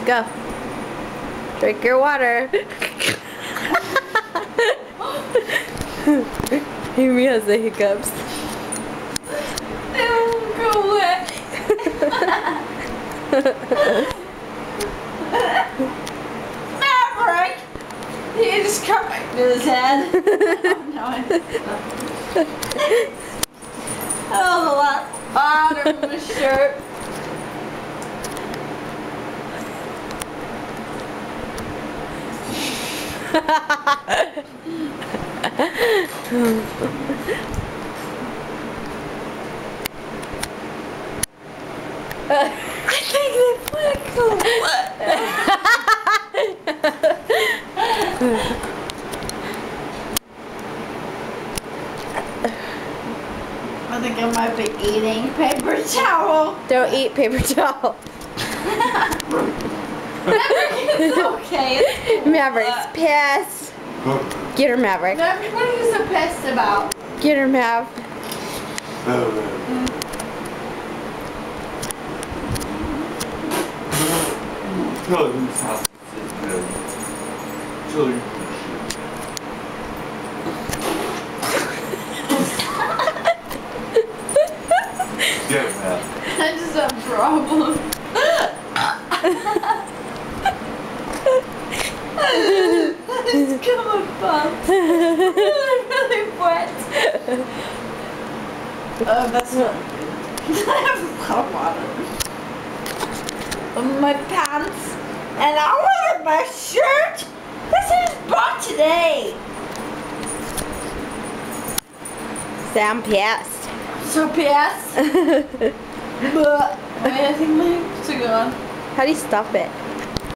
Go. Drink your water. Amy has the hiccups. They won't go away. Maverick! He just cut back to his head. Oh, no, oh, the left bottom of his shirt. I think they put I think I might be eating paper towel. Don't eat paper towel. Maverick is okay. Maverick's pissed. Get her, Maverick. Maverick, what are you so pissed about? Get her, Mav. I just have problems. It's coming up. Really wet. Oh, that's not good. I have a lot of water. My pants. And I wear my shirt. This is bought today. Sam pissed. So pissed. But wait, I think my hips are gone. How do you stop it?